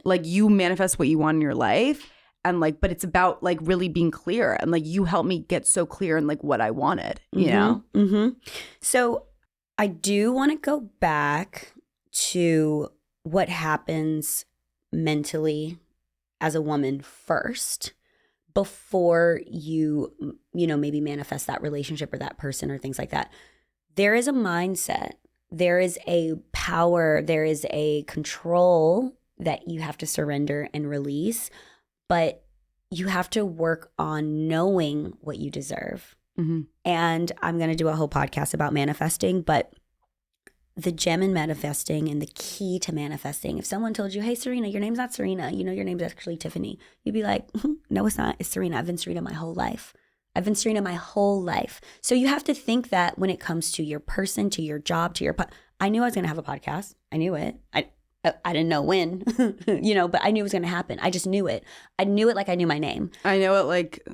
Like, you manifest what you want in your life. And like, but it's about like really being clear, and like, you helped me get so clear in like what I wanted, you know? So I do want to go back to what happens mentally as a woman first before you know, maybe manifest that relationship or that person or things like that. There is a mindset, there is a power, there is a control that you have to surrender and release, but you have to work on knowing what you deserve. And I'm going to do a whole podcast about manifesting, but the gem in manifesting and the key to manifesting, if someone told you, hey, Serena, your name's not Serena, you know, your name's actually Tiffany, you'd be like, no, it's not. It's Serena. I've been Serena my whole life. So you have to think that when it comes to your person, to your job, to your I knew I was going to have a podcast. I knew it. I didn't know when, you know, but I knew it was going to happen. I just knew it. I knew it like I knew my name. I know it like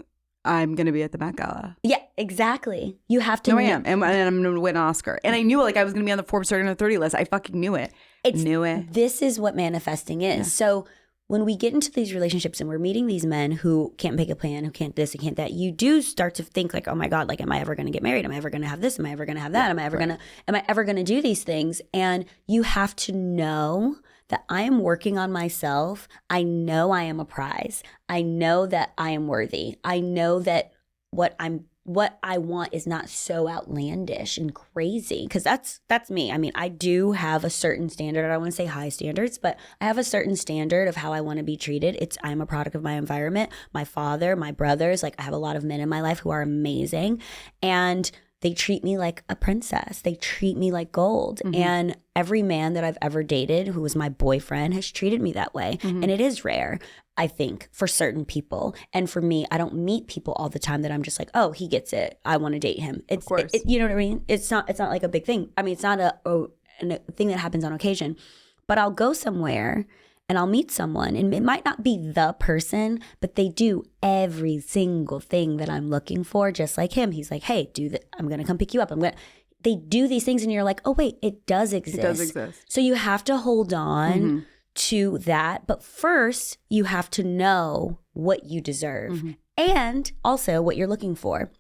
I'm going to be at the Met Gala. Yeah, exactly. You have to know. I am. And I'm going to win an Oscar. And I knew it like I was going to be on the Forbes 30 under 30 list. I fucking knew it. Knew it. This is what manifesting is. Yeah. So when we get into these relationships and we're meeting these men who can't make a plan, who can't this and can't that, you do start to think like, oh my God, like, am I ever going to get married? Am I ever going to have this? Am I ever going to have that? Am I ever going to do these things? And you have to know that I am working on myself. I know I am a prize. I know that I am worthy. I know that what I want is not so outlandish and crazy, because that's me. I mean, I do have a certain standard. I don't want to say high standards, but I have a certain standard of how I want to be treated. I'm a product of my environment, my father, my brothers. Like, I have a lot of men in my life who are amazing, and they treat me like a princess. They treat me like gold. And every man that I've ever dated who was my boyfriend has treated me that way. And it is rare, I think, for certain people. And for me, I don't meet people all the time that I'm just like, oh, he gets it, I want to date him. Of course. You know what I mean? It's not like a big thing. I mean, it's not a thing that happens on occasion. But I'll go somewhere and I'll meet someone, and it might not be the person, but they do every single thing that I'm looking for, just like him. He's like, hey, I'm going to come pick you up. They do these things, and you're like, oh, wait, it does exist. It does exist. So you have to hold on to that. But first, you have to know what you deserve and also what you're looking for.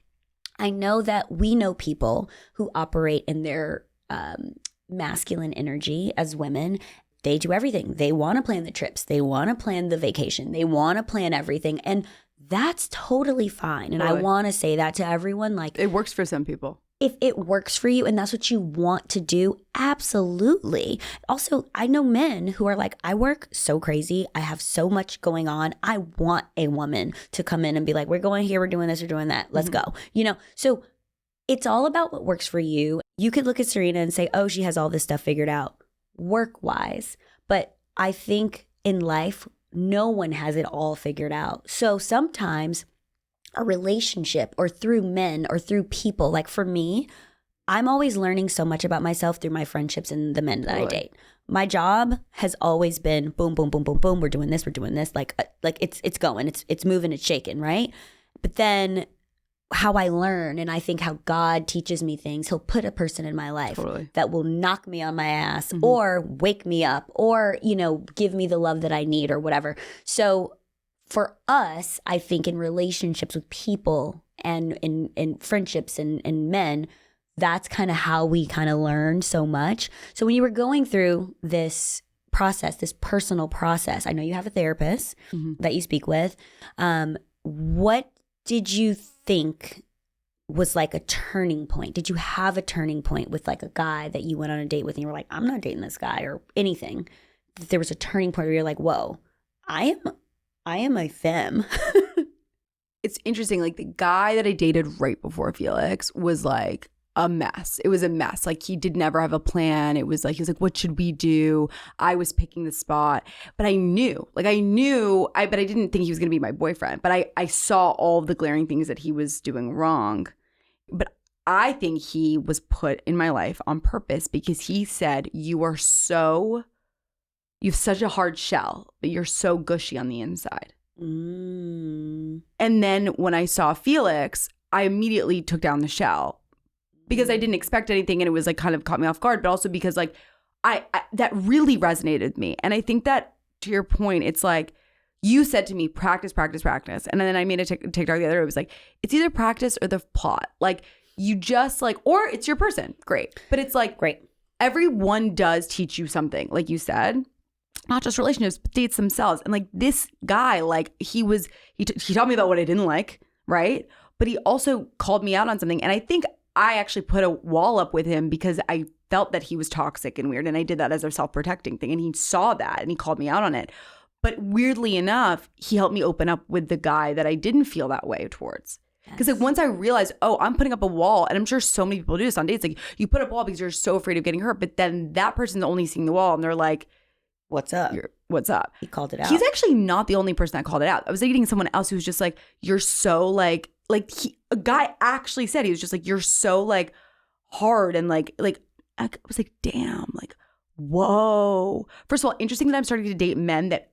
I know that we know people who operate in their masculine energy as women. They do everything. They want to plan the trips. They want to plan the vacation. They want to plan everything. And that's totally fine. And I want to say that to everyone. Like, it works for some people. If it works for you and that's what you want to do, absolutely. Also, I know men who are like, I work so crazy. I have so much going on. I want a woman to come in and be like, we're going here, we're doing this, we're doing that. Let's go. You know, so it's all about what works for you. You could look at Serena and say, oh, she has all this stuff figured out work-wise. But I think in life, no one has it all figured out. So sometimes a relationship or through men or through people, like for me, I'm always learning so much about myself through my friendships and the men that I date. My job has always been boom, boom, boom, boom, boom. We're doing this. Like it's going, it's moving, it's shaking, right? But then how I learn, and I think how God teaches me things, he'll put a person in my life that will knock me on my ass or wake me up or, you know, give me the love that I need or whatever. So for us, I think in relationships with people and in friendships and men, that's kind of how we kind of learn so much. So when you were going through this process, this personal process. I know you have a therapist that you speak with. What did you think was like a turning point? Did you have a turning point with like a guy that you went on a date with and you were like, I'm not dating this guy, or anything? There was a turning point where you're like, whoa, I am a femme. It's interesting. Like the guy that I dated right before Felix was like a mess. It was a mess. Like he did never have a plan. It was like, he was like, what should we do? I was picking the spot, but I knew, but I didn't think he was going to be my boyfriend. But I saw all of the glaring things that he was doing wrong. But I think he was put in my life on purpose because he said, you have such a hard shell, but you're so gushy on the inside. And then when I saw Felix, I immediately took down the shell because I didn't expect anything, and it was like kind of caught me off guard, but also because like I that really resonated with me. And I think that, to your point, it's like you said to me, practice, practice, practice. And then I made a TikTok the other day. It was like, it's either practice or the plot. Like you just like, or it's your person. Great. But it's like, great. Everyone does teach you something, like you said. Not just relationships, but dates themselves. And like this guy, like he taught me about what I didn't like, right? But he also called me out on something. And I think I actually put a wall up with him because I felt that he was toxic and weird. And I did that as a self-protecting thing. And he saw that and he called me out on it. But weirdly enough, he helped me open up with the guy that I didn't feel that way towards. Because like once I realized, oh, I'm putting up a wall, and I'm sure so many people do this on dates. Like you put up a wall because you're so afraid of getting hurt. But then that person's only seeing the wall and they're like, what's up? What's up? He called it out. He's actually not the only person that called it out. I was dating someone else who was just like, you're so like a guy actually said, he was just like, you're so like hard. And like I was like, damn, like, whoa. First of all, interesting that I'm starting to date men that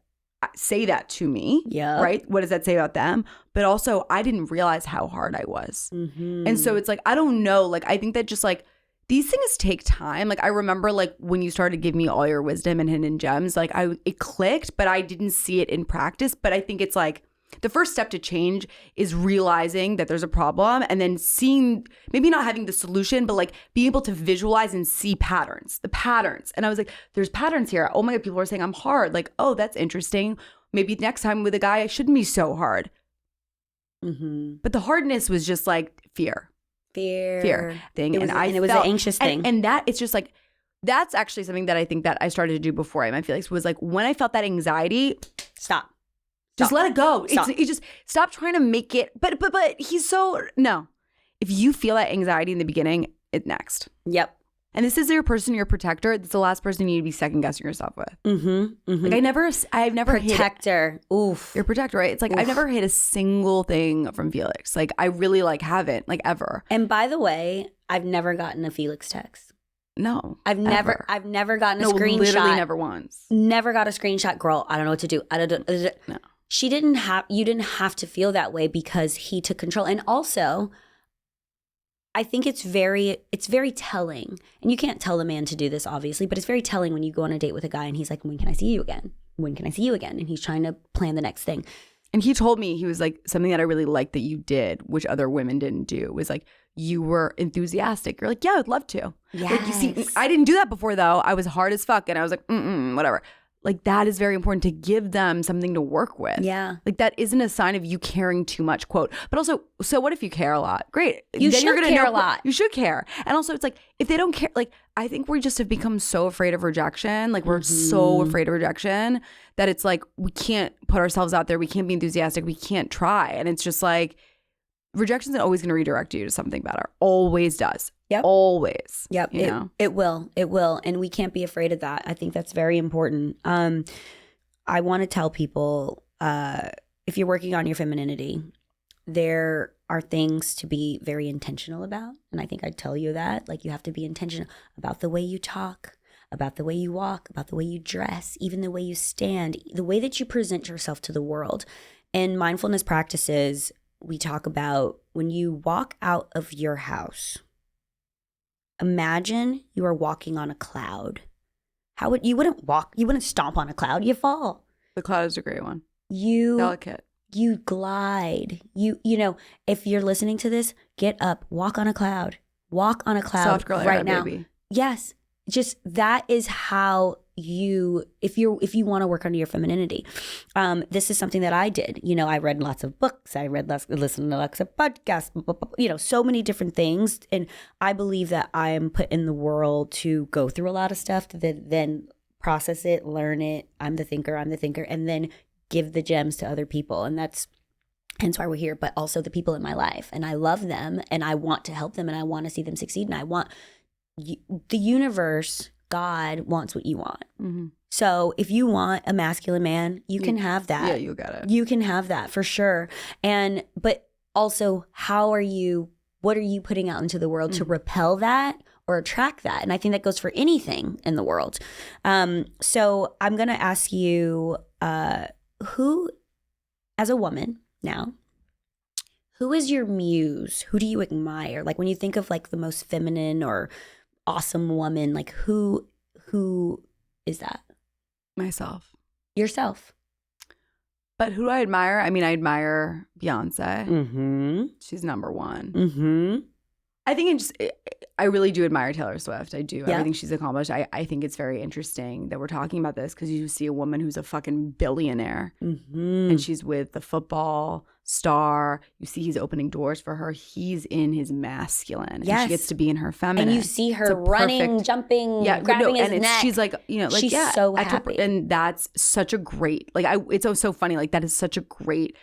say that to me. Yeah. Right? What does that say about them? But also I didn't realize how hard I was. And so it's like, I don't know. Like, I think that just like, these things take time. Like I remember like when you started to give me all your wisdom and hidden gems, like it clicked, but I didn't see it in practice. But I think it's like the first step to change is realizing that there's a problem, and then seeing, maybe not having the solution, but like being able to visualize and see the patterns. And I was like, there's patterns here. Oh my God, people are saying I'm hard. Like, oh, that's interesting. Maybe next time with a guy, I shouldn't be so hard. But the hardness was just like fear thing. It was an anxious thing. And that, it's just like, that's actually something that I think that I started to do before I met Felix, was like, when I felt that anxiety, stop. Just let it go. Stop. It's just stop trying to make it. But he's so, no. If you feel that anxiety in the beginning, it's next. Yep. And this is your person, your protector. That's the last person you need to be second guessing yourself with. Like I've never protector. Oof. Your protector, right? It's like, I've never hit a single thing from Felix. Like I really like haven't, like ever. And by the way, I've never gotten a Felix text. No. I've never gotten a screenshot. Literally never once. Never got a screenshot. Girl, I don't know what to do. No. You didn't have to feel that way because he took control. And also, I think it's very telling. And you can't tell the man to do this, obviously, but it's very telling when you go on a date with a guy and he's like, when can I see you again? When can I see you again? And he's trying to plan the next thing. And he told me, he was like, something that I really liked that you did, which other women didn't do, was like, you were enthusiastic. You're like, yeah, I'd love to. Yes. Like, you see, I didn't do that before, though. I was hard as fuck. And I was like, whatever. Like, that is very important to give them something to work with. Yeah. Like, that isn't a sign of you caring too much, quote. But also, so what if you care a lot? Great. You then should you're gonna care know, a lot. You should care. And also, it's like, if they don't care, like, I think we just have become so afraid of rejection. Like, we're so afraid of rejection that it's like, we can't put ourselves out there. We can't be enthusiastic. We can't try. And it's just like, rejection is always going to redirect you to something better. Always does. Yep. Always. Yep. It will. And we can't be afraid of that. I think that's very important. I want to tell people, if you're working on your femininity, there are things to be very intentional about. And I think I'd tell you that. Like, you have to be intentional about the way you talk, about the way you walk, about the way you dress, even the way you stand, the way that you present yourself to the world. In mindfulness practices, we talk about when you walk out of your house, imagine you are walking on a cloud. You wouldn't stomp on a cloud, you fall. The cloud is a great one. Delicate. You glide. You know, if you're listening to this, get up, walk on a cloud. Walk on a cloud. Soft girl right era, now. Baby. Yes. just that is how you, if you want to work on your femininity, this is something that I did. You know, I read lots of books, listened to lots of podcasts, you know, so many different things. And I believe that I am put in the world to go through a lot of stuff, to then process it, learn it. I'm the thinker, and then give the gems to other people. And that's hence why we're here, but also the people in my life. And I love them and I want to help them and I want to see them succeed. And I want the universe, God wants what you want. Mm-hmm. So if you want a masculine man, you can have that. Yeah, you got it. You can have that for sure. But also, what are you putting out into the world to repel that or attract that? And I think that goes for anything in the world. So I'm going to ask you, who, as a woman now, who is your muse? Who do you admire? Like when you think of like the most feminine or awesome woman, like who is that? Myself. Yourself. But who do I admire? I mean, I admire Beyonce. Mm-hmm. She's number one. Mm-hmm. I think I really do admire Taylor Swift. I do. Yeah. Everything she's accomplished. I think it's very interesting that we're talking about this because you see a woman who's a fucking billionaire and she's with the football star. You see he's opening doors for her. He's in his masculine. Yes. And she gets to be in her feminine. And you see her running, jumping, grabbing his neck. She's like, you know, like, she's yeah, so happy. And that's such a great, like, it's so funny. Like, that is such a great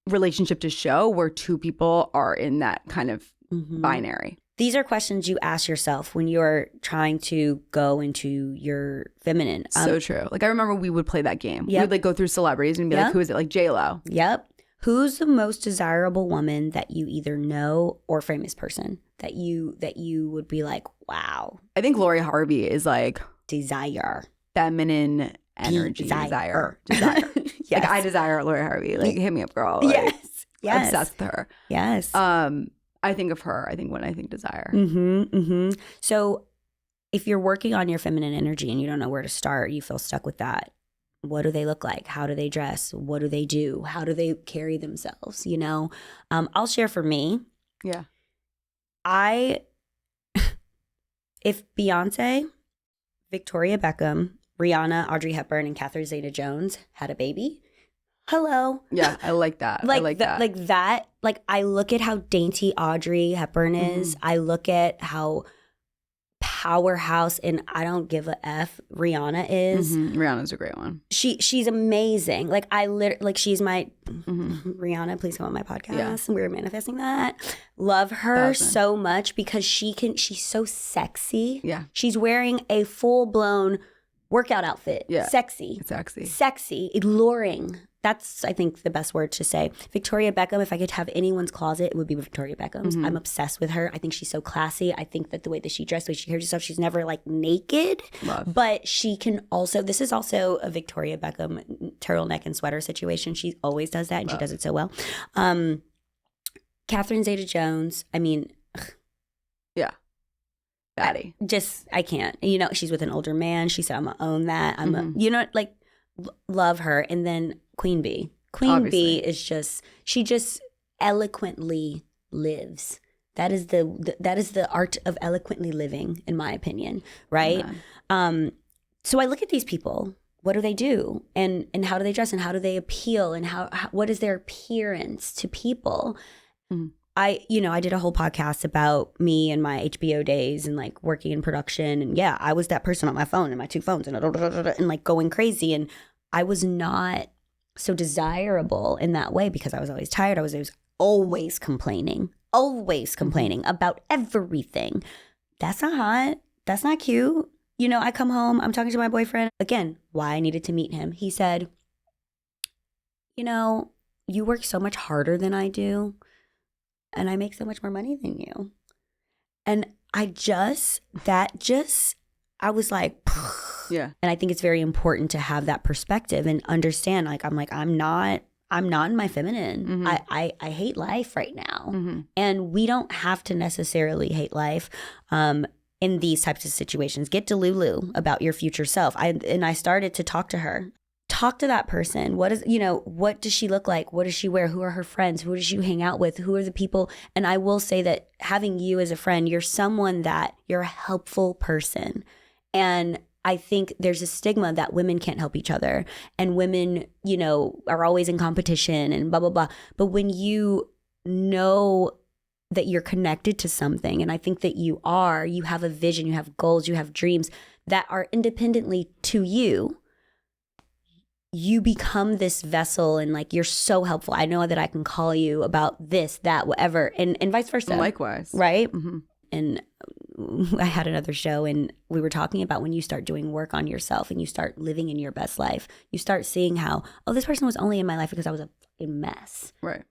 relationship to show where two people are in that kind of binary. These are questions you ask yourself when you're trying to go into your feminine. So true. Like I remember we would play that game. Yep. We would like go through celebrities and be like, who is it? Like J-Lo. Yep. Who's the most desirable woman that you either know or famous person that you would be like, wow. I think Lori Harvey is like desire. Feminine energy. Desire. Yes. Like I desire Lori Harvey. Like hit me up, girl. Like, yes. Obsessed with her. Yes. I think of her. I think when I think desire. Mm-hmm, mm-hmm. So if you're working on your feminine energy and you don't know where to start, you feel stuck with that. What do they look like? How do they dress? What do they do? How do they carry themselves? You know, I'll share for me. Yeah. If Beyonce, Victoria Beckham, Rihanna, Audrey Hepburn, and Catherine Zeta-Jones had a baby, hello. Yeah, I like that. I like that. Like that. Like I look at how dainty Audrey Hepburn is. I look at how powerhouse and I don't give a F Rihanna is. Rihanna's a great one. She's amazing. Like she's my Rihanna, please come on my podcast. Yeah. We're manifesting that. Love her so much because she's so sexy. Yeah. She's wearing a full-blown workout outfit. Yeah. Sexy, alluring. That's, I think, the best word to say. Victoria Beckham, if I could have anyone's closet, it would be Victoria Beckham's. I'm obsessed with her. I think she's so classy. I think that the way that she dresses, the way she carries herself, she's never like naked. Love. But she can also, this is also a Victoria Beckham turtleneck and sweater situation. She always does that and she does it so well. Catherine Zeta-Jones, I mean. Yeah. Batty. I can't. You know, she's with an older man. She said, I'm going to own that. Love her. And then Queen Bee. Bee is she just eloquently lives. That is the art of eloquently living, in my opinion, right? So I look at these people. What do they do? And how do they dress? And how do they appeal? And what is their appearance to people? I did a whole podcast about me and my HBO days and like working in production. And yeah, I was that person on my phone and my two phones and like going crazy. And I was not so desirable in that way because I was always tired. I was always complaining about everything. That's not hot. That's not cute. You know, I come home, I'm talking to my boyfriend. Again, why I needed to meet him. He said, you know, you work so much harder than I do. And I make so much more money than you. And I was like, yeah. And I think it's very important to have that perspective and understand, I'm not in my feminine. I hate life right now. And we don't have to necessarily hate life in these types of situations. Get to Lulu about your future self. I started to talk to her. Talk to that person. What does she look like? What does she wear? Who are her friends? Who does she hang out with? Who are the people? And I will say that having you as a friend, you're a helpful person. And I think there's a stigma that women can't help each other and women, you know, are always in competition and blah, blah, blah. But when you know that you're connected to something, and I think that you have a vision, you have goals, you have dreams that are independently to you, you become this vessel and like you're so helpful. I know that I can call you about this, that, whatever, and vice versa. Likewise. Right? Mm-hmm. And I had another show and we were talking about when you start doing work on yourself and you start living in your best life, you start seeing how, oh, this person was only in my life because I was a fucking mess. Right.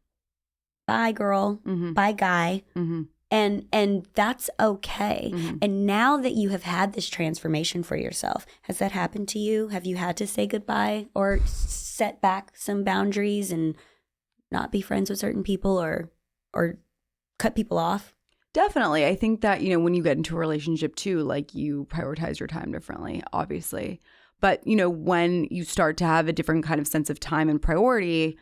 Bye, girl. Mm-hmm. Bye, guy. Mm-hmm. And that's okay. Mm-hmm. And now that you have had this transformation for yourself, has that happened to you? Have you had to say goodbye or set back some boundaries and not be friends with certain people or cut people off? Definitely. I think that, you know, when you get into a relationship too, like you prioritize your time differently, obviously. But, you know, when you start to have a different kind of sense of time and priority,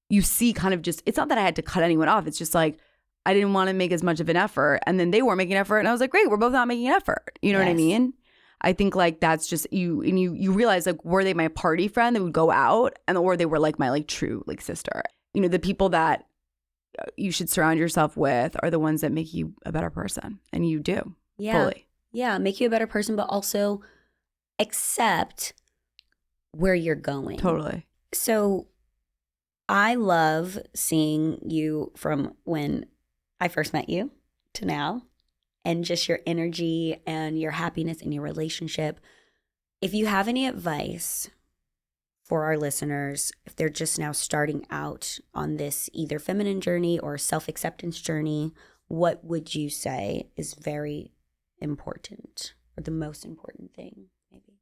you see kind of just, it's not that I had to cut anyone off. It's just like, I didn't want to make as much of an effort. And then they weren't making an effort. And I was like, great, we're both not making an effort. You know what I mean? I think like that's just you, and you realize like, were they my party friend that would go out, and or they were like my like true like sister. You know, the people that you should surround yourself with are the ones that make you a better person, and you do. Yeah. Fully. Yeah, make you a better person, but also accept where you're going. Totally. So I love seeing you from when I first met you to now, and just your energy and your happiness in your relationship. If you have any advice for our listeners, if they're just now starting out on this either feminine journey or self-acceptance journey, what would you say is very important or the most important thing, maybe?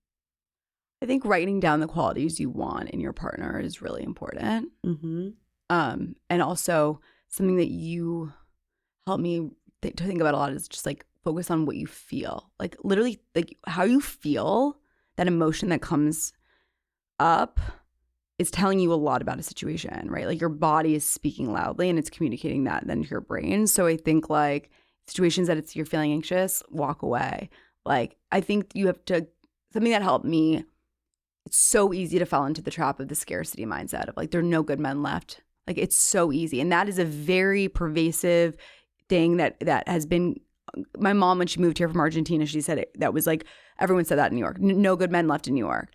I think writing down the qualities you want in your partner is really important. Mm-hmm. And also something that you help me to think about a lot is just like focus on what you feel. Like literally like how you feel, that emotion that comes up is telling you a lot about a situation, right? Like your body is speaking loudly and it's communicating that then to your brain. So I think like situations that you're feeling anxious, walk away. Like I think you have to, something that helped me, it's so easy to fall into the trap of the scarcity mindset of like there are no good men left. Like it's so easy. And that is a very pervasive thing that has been, my mom, when she moved here from Argentina, she said it, that was like, everyone said that in New York, no good men left in New York.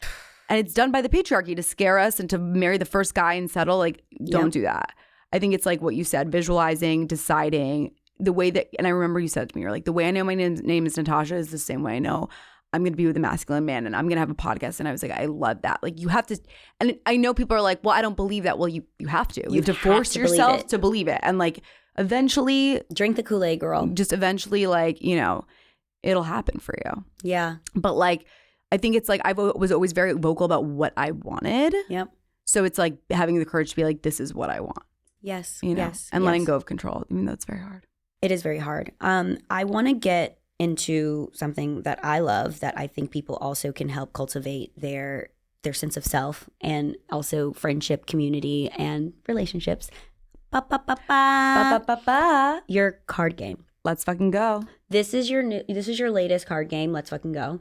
And it's done by the patriarchy to scare us and to marry the first guy and settle. Like, don't do that. I think it's like what you said, visualizing, deciding the way that, and I remember you said to me, you're like, the way I know my name is Natasha is the same way I know I'm going to be with a masculine man and I'm going to have a podcast. And I was like, I love that. Like you have to, and I know people are like, well, I don't believe that. Well, you have to. You have to force yourself to believe it. And like, eventually. Drink the Kool-Aid, girl. Just eventually, like, you know, it'll happen for you. Yeah. But like, I think it's like I was always very vocal about what I wanted. Yep. So it's like having the courage to be like, this is what I want. Yes. You know? Yes. And letting go of control. I mean, that's very hard. It is very hard. I want to get into something that I love that I think people also can help cultivate their sense of self and also friendship, community, and relationships. Your card game. Let's fucking go. This is your latest card game. Let's fucking go.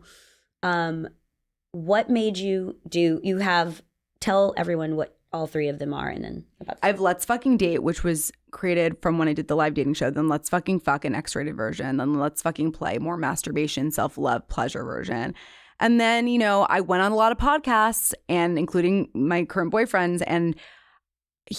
What made you do? Tell everyone what all three of them are, and then about. I have Let's Fucking Date, which was created from when I did the live dating show. Then Let's Fucking Fuck, an X-rated version. Then Let's Fucking Play, more masturbation, self-love, pleasure version. And then, you know, I went on a lot of podcasts, and including my current boyfriends, and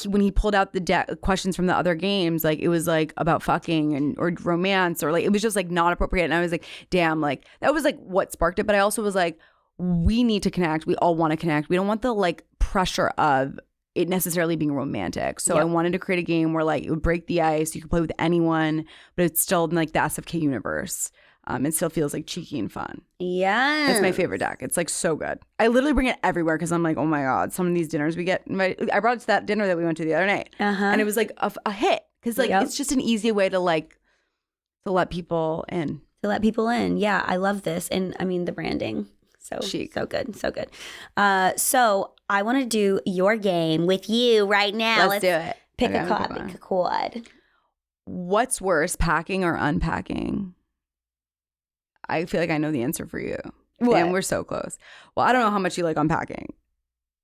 when he pulled out the questions from the other games, like it was like about fucking or romance, or like it was just like not appropriate. And I was like, damn, like that was like what sparked it. But I also was like, we need to connect. We all want to connect. We don't want the like pressure of it necessarily being romantic. So I wanted to create a game where like it would break the ice. You could play with anyone, but it's still in like the SFK universe. It still feels like cheeky and fun. Yeah. It's my favorite deck. It's like so good. I literally bring it everywhere because I'm like, oh my God, some of these dinners we get. I brought it to that dinner that we went to the other night. And it was like a hit because like it's just an easy way to like to let people in. To let people in. Yeah, I love this. And I mean, the branding. So chic. So good. So good. So I want to do your game with you right now. Let's do it. Pick a card. Pick a chord. What's worse, packing or unpacking? I feel like I know the answer for you. What? And we're so close. Well, I don't know how much you like unpacking.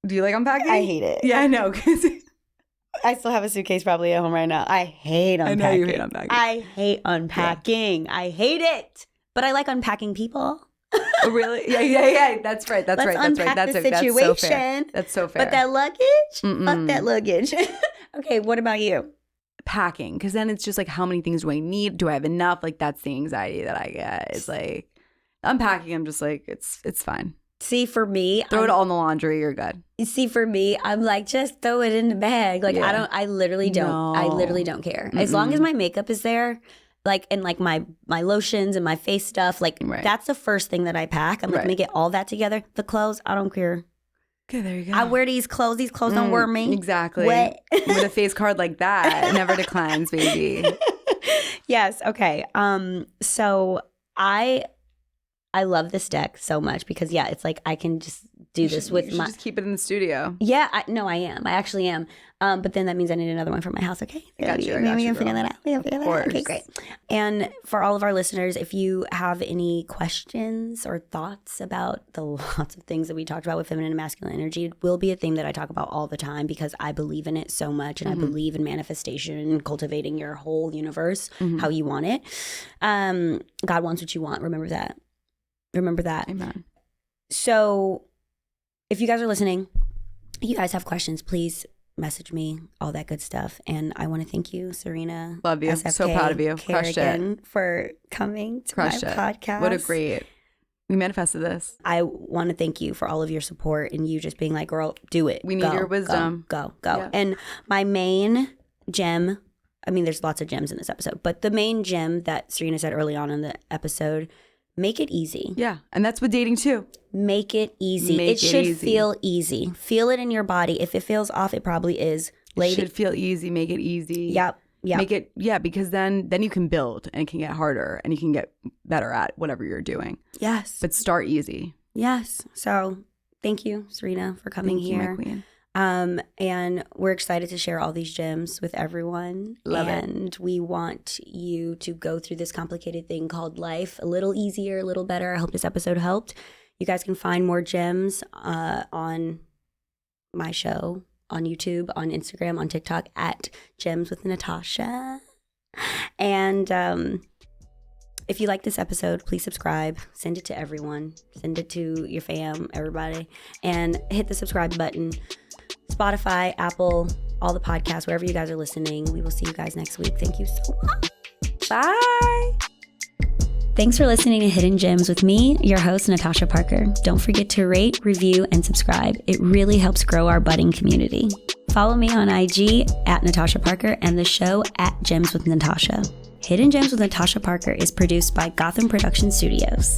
Do you like unpacking? I hate it. Yeah, I know. I still have a suitcase probably at home right now. I hate unpacking. I know you hate unpacking. I hate unpacking. Yeah. I hate it. But I like unpacking people. Oh, really? Yeah. That's right. That's Let's right. unpack That's the right. situation. That's so fair. That's so fair. But that luggage? Fuck that luggage. Okay, what about you? Packing, because then it's just like, how many things do I need? Do I have enough? Like, that's the anxiety that I get. It's like unpacking. I'm just like, it's fine. See, for me, throw it all in the laundry. You're good. See, for me, I'm like, just throw it in the bag. Like, Yeah. I literally don't. No. I literally don't care. As long as my makeup is there, like, and like my lotions and my face stuff, like that's the first thing that I pack. I'm like, let me get all that together. The clothes, I don't care. Okay, there you go. I wear these clothes. These clothes don't wear me. Exactly. What? With a face card like that, it never declines, baby. Yes. Okay. So I love this deck so much because it's like I can just do this with you just keep it in the studio. Yeah. I actually am. But then that means I need another one for my house. Okay. I got you. We can figure that out. Okay, great. And for all of our listeners, if you have any questions or thoughts about the lots of things that we talked about with feminine and masculine energy, it will be a theme that I talk about all the time because I believe in it so much. And I believe in manifestation and cultivating your whole universe, how you want it. God wants what you want. Remember that. Amen. So if you guys are listening, you guys have questions, please message me, all that good stuff. And I want to thank you, Serena. Love you. SFK So proud of you. Crushed it. For coming to my podcast. What a great, we manifested this. I want to thank you for all of your support and you just being like, girl, do it. We need your wisdom. Go. Yeah. And my main gem, I mean, there's lots of gems in this episode, but the main gem that Serena said early on in the episode, make it easy. Yeah. And that's with dating too. Make it easy. It should feel easy. Feel it in your body. If it feels off, it probably is. It should feel easy. Make it easy. Yep. Make it, because then you can build and it can get harder and you can get better at whatever you're doing. Yes. But start easy. Yes. So thank you, Serena, for coming here. Thank you, my queen. And we're excited to share all these gems with everyone. Love it. And we want you to go through this complicated thing called life a little easier, a little better. I hope this episode helped. You guys can find more gems on my show, on YouTube, on Instagram, on TikTok at Gems with Natasha. And if you like this episode, please subscribe. Send it to everyone. Send it to your fam, everybody. And hit the subscribe button. Spotify, Apple, all the podcasts, wherever you guys are listening. We will see you guys next week. Thank you so much. Bye. Thanks for listening to Hidden Gems with me, your host, Natasha Parker. Don't forget to rate, review, and subscribe. It really helps grow our budding community. Follow me on IG at Natasha Parker and the show at Gems with Natasha. Hidden Gems with Natasha Parker is produced by Gotham Production Studios.